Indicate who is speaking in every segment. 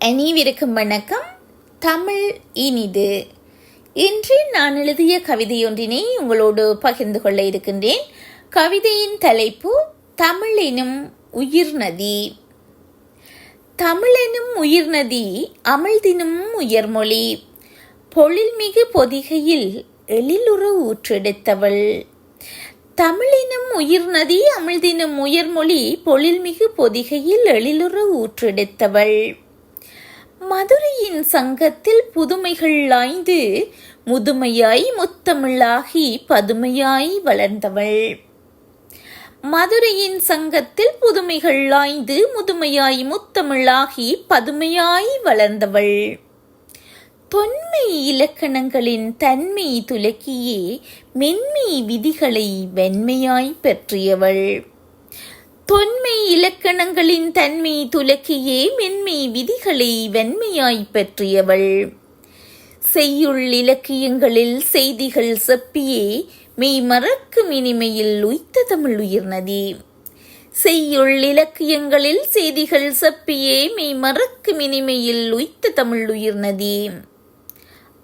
Speaker 1: அனைவருக்கும் வணக்கம். தமிழ் இனிது. இன்று நான் எழுதிய கவிதையொன்றினை உங்களோடு பகிர்ந்து கொள்ள இருக்கின்றேன். கவிதையின் தலைப்பு தமிழ் எனும் உயிர்நதி. தமிழெனும் உயிர்நதி அமிழ்தினும் உயர்மொழி, பொழில்மிகு பொதிகையில் எழிலுற ஊற்றெடுத்தவள். தமிழெனும் உயிர்நதி அமிழ்தினும் உயர்மொழி, பொழில்மிகு பொதிகையில் எழிலுற ஊற்றெடுத்தவள். மதுரையின் சங்கத்தில் புதுமைகள் ஆய்ந்து முதுமையாய் முத்தமிழாகி பதுமையாய் வளர்ந்தவள். மதுரையின் சங்கத்தில் புதுமைகள் ஆய்ந்து முதுமையாய் முத்தமிழாகி பதுமையாய் வளர்ந்தவள். தொன்மை இலக்கணங்களின் தன்மை துலக்கியே மென்மை விதிகளை வெண்மையாய் பெற்றியவள். தொன்மை இலக்கணங்களின் தன்மை துலக்கியே மென்மை விதிகளை வெண்மையாய் பெற்றியவள். செய்யுள் இலக்கியங்களில் செய்திகள் செப்பியே மெய் மறக்கும் இனிமையில் உய்த்த தமிழ் உயிர்நதி. செய்யுள் இலக்கியங்களில் செய்திகள் செப்பியே மெய் மறக்கும் இனிமையில் உய்த்த தமிழ் உயிர்நதி.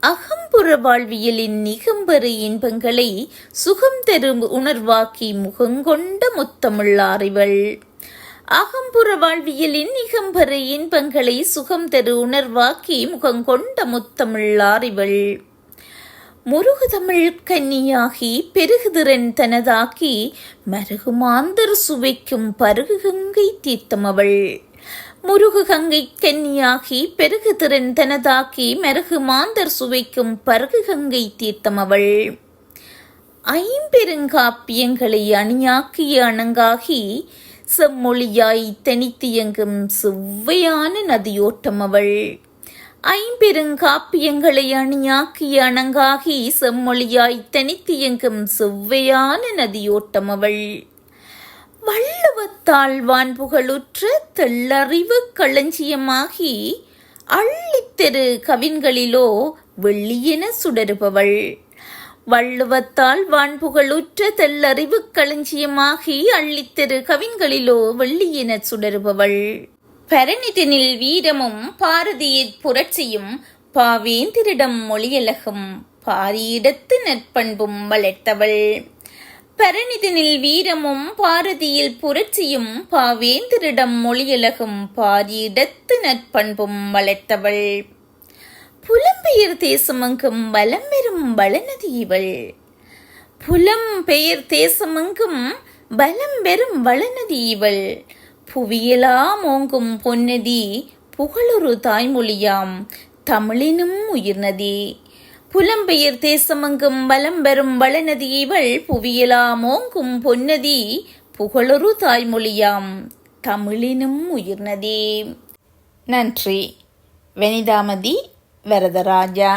Speaker 1: அகம்புற வாழ்வியலின் நிகம்பெறு இன்பங்களை சுகம் தரும் உணர்வாக்கி முகங்கொண்ட முத்தமிழ் அறிவள். அகம்புற வாழ்வியலின் நிகம்பெறு இன்பங்களை சுகம் தரு உணர்வாக்கி முகங்கொண்ட முத்தமிழ் அறிவள். முருகு தமிழ் கன்னியாகி பெருகுதிறன் தனதாக்கி மருகுமாந்தர் சுவைக்கும் பருகு கங்கை தீர்த்தமவள். முருகு கங்கை கன்னியாகி பெருகு திறன் தனதாக்கி மருகு மாந்தர் சுவைக்கும் பருகு கங்கை தீர்த்தமவள். ஐம்பெருங்காப்பியங்களை அணியாக்கிய அணங்காகி செம்மொழியாய் தனித்தியங்கும் செவ்வையான நதியோட்டமவள். ஐம்பெருங்காப்பியங்களை அணியாக்கிய அணங்காகி செம்மொழியாய் தனித்தியங்கும் செவ்வையான நதியோட்டமவள். வள்ளுவத்தால் வான்புகழுற்ற தெள்ளறிவு களஞ்சியமாகி அள்ளித்தெரு கவின்களிலோ வெள்ளியென சுடருபவள். வள்ளுவத்தால் வான்புகழுற்ற தெள்ளறிவு களஞ்சியமாகி அள்ளித்தெரு கவின்களிலோ வெள்ளியென சுடருபவள். பரணிதனில் வீரமும் பாரதியிற் புரட்சியும் பாவேந்திரிடம் மொழியழகும் பாரியிடத்து நற்பண்பும் வளர்த்தவள். பரணிதனில் வீரமும் பாரதியில் புரட்சியும் பாவேந்தரிடம் மொழியழகும் பாரியிடத்து நற்பண்பும் வளர்த்தவள். புலம்பெயர் தேசமெங்கும் வலம் பெறும் வளநதி இவள். புலம்பெயர் தேசமெங்கும் வலம் பெறும் வளநதி இவள். புவியலா மோங்கும் பொன்னதி புகழொரு தாய்மொழியாம் தமிழினும் உயிர்நதி. புலம்பெயர் தேசமெங்கும் வலம் பெறும் வளநதி இவள். புவியலா மோங்கும் பொன்னதி புகழொரு தாய்மொழியாம் தமிழினும் உயிர்நதி. நன்றி. வனிதாமதி வரதராஜா.